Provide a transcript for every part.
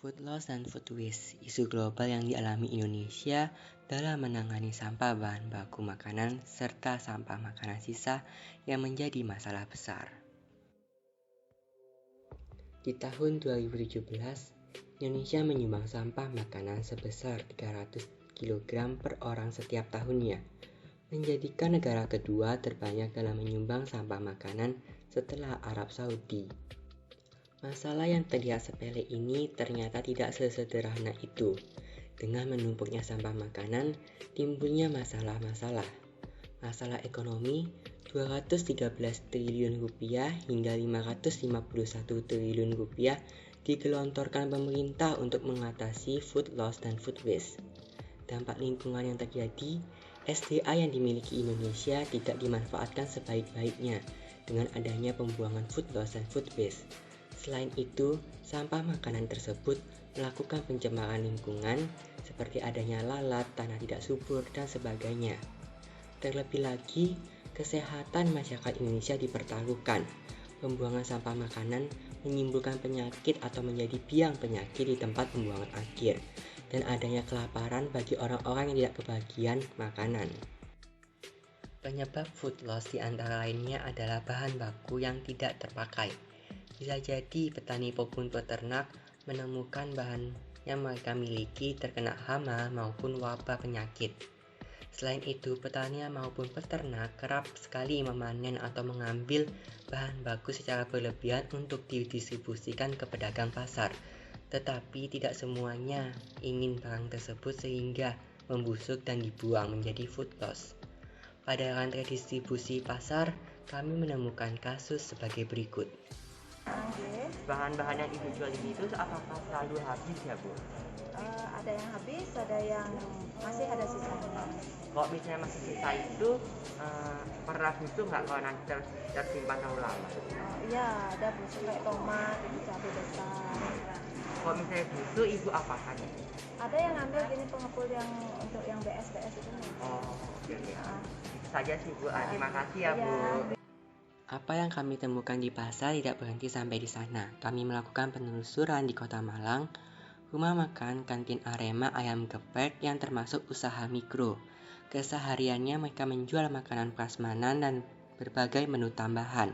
Food loss dan food waste, isu global yang dialami Indonesia dalam menangani sampah bahan baku makanan serta sampah makanan sisa yang menjadi masalah besar. Di tahun 2017, Indonesia menyumbang sampah makanan sebesar 300 kg per orang setiap tahunnya, menjadikan negara kedua terbanyak dalam menyumbang sampah makanan setelah Arab Saudi. Masalah yang terlihat sepele ini ternyata tidak sesederhana itu. Dengan menumpuknya sampah makanan, timbulnya masalah-masalah. Masalah ekonomi, 213 triliun rupiah hingga 551 triliun rupiah digelontorkan pemerintah untuk mengatasi food loss dan food waste. Dampak lingkungan yang terjadi, SDA yang dimiliki Indonesia tidak dimanfaatkan sebaik-baiknya dengan adanya pembuangan food loss dan food waste. Selain itu, sampah makanan tersebut melakukan pencemaran lingkungan seperti adanya lalat, tanah tidak subur, dan sebagainya. Terlebih lagi, kesehatan masyarakat Indonesia dipertaruhkan. Pembuangan sampah makanan menimbulkan penyakit atau menjadi biang penyakit di tempat pembuangan akhir, dan adanya kelaparan bagi orang-orang yang tidak kebagian makanan. Penyebab food loss di antara lainnya adalah bahan baku yang tidak terpakai. Bisa jadi petani maupun peternak menemukan bahan yang mereka miliki terkena hama maupun wabah penyakit. Selain itu, petani maupun peternak kerap sekali memanen atau mengambil bahan baku secara berlebihan untuk didistribusikan ke pedagang pasar. Tetapi tidak semuanya ingin barang tersebut sehingga membusuk dan dibuang menjadi food loss. Pada rantai distribusi pasar, kami menemukan kasus sebagai berikut. Bahan-bahan yang ibu jual ini itu apakah selalu habis ya Bu? Ada yang habis, ada yang masih ada sisanya. Kalau misalnya masih sisa itu pernah busuk nggak kalau nanti tersimpan terlalu lama? Iya, ada busuk kayak tomat, itu cabai besar. Kalau misalnya busuk, ibu apakan ya? Ada yang ngambil gini pengepul yang untuk yang BS itu. Oh, oke. Itu saja sih Bu. Terima kasih ya Bu. Apa yang kami temukan di pasar tidak berhenti sampai di sana. Kami melakukan penelusuran di Kota Malang, rumah makan kantin Arema ayam geprek yang termasuk usaha mikro. Kesehariannya mereka menjual makanan prasmanan dan berbagai menu tambahan.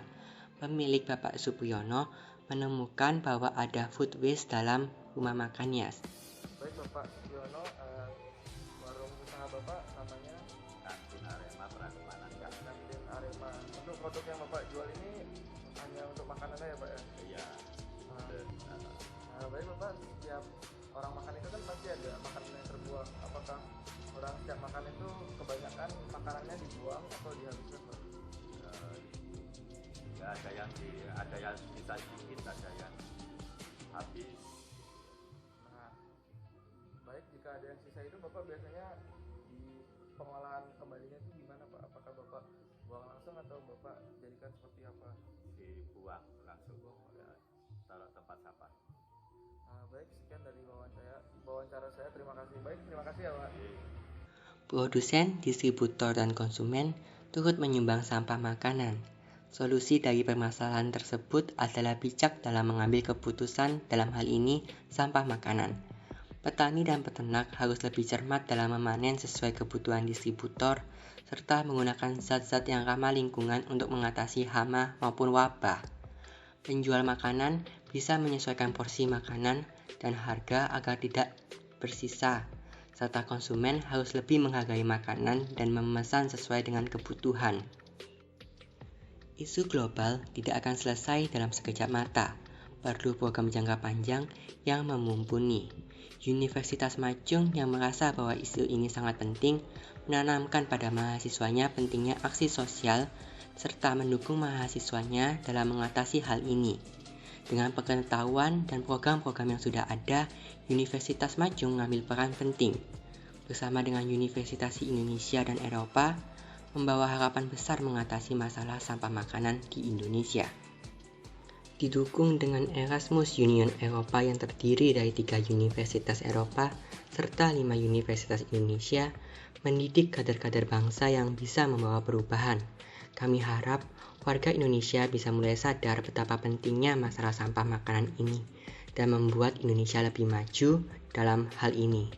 Pemilik Bapak Supriyono menemukan bahwa ada food waste dalam rumah makannya. Baik Bapak Supriyono, warung usaha Bapak namanya Kantin Arema Prasmanan. Kantin Arema. Untuk produk yang Bapak jual ini hanya untuk makanannya ya Pak ya? Iya. Baik Bapak, setiap orang makan itu kan pasti ada makanan yang terbuang. Apakah orang setiap makan itu kebanyakan makanannya dibuang atau dihabiskan Pak? Ya ada yang sisa sedikit, ada yang habis. Nah, baik, jika ada yang sisa itu Bapak biasanya di pengolahan kembalinya itu gimana Pak? Apakah Bapak buang langsung atau Bapak jadikan seperti apa? Dibuang langsung ya, taruh tempat sampah. Baik, sekian dari wawancara saya. Terima kasih. Baik, terima kasih ya Pak. Produsen, distributor, dan konsumen turut menyumbang sampah makanan. Solusi dari permasalahan tersebut adalah bijak dalam mengambil keputusan, dalam hal ini sampah makanan. Petani dan peternak harus lebih cermat dalam memanen sesuai kebutuhan distributor, serta menggunakan zat-zat yang ramah lingkungan untuk mengatasi hama maupun wabah. Penjual makanan bisa menyesuaikan porsi makanan dan harga agar tidak bersisa, serta konsumen harus lebih menghargai makanan dan memesan sesuai dengan kebutuhan. Isu global tidak akan selesai dalam sekejap mata, perlu program jangka panjang yang memumpuni. Universitas Majung yang merasa bahwa isu ini sangat penting, menanamkan pada mahasiswanya pentingnya aksi sosial, serta mendukung mahasiswanya dalam mengatasi hal ini. Dengan pengetahuan dan program-program yang sudah ada, Universitas Majung mengambil peran penting. Bersama dengan Universitas Indonesia dan Eropa, membawa harapan besar mengatasi masalah sampah makanan di Indonesia. Didukung dengan Erasmus Union Eropa yang terdiri dari 3 universitas Eropa serta 5 universitas Indonesia, mendidik kader-kader bangsa yang bisa membawa perubahan. Kami harap warga Indonesia bisa mulai sadar betapa pentingnya masalah sampah makanan ini dan membuat Indonesia lebih maju dalam hal ini.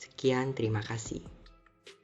Sekian, terima kasih.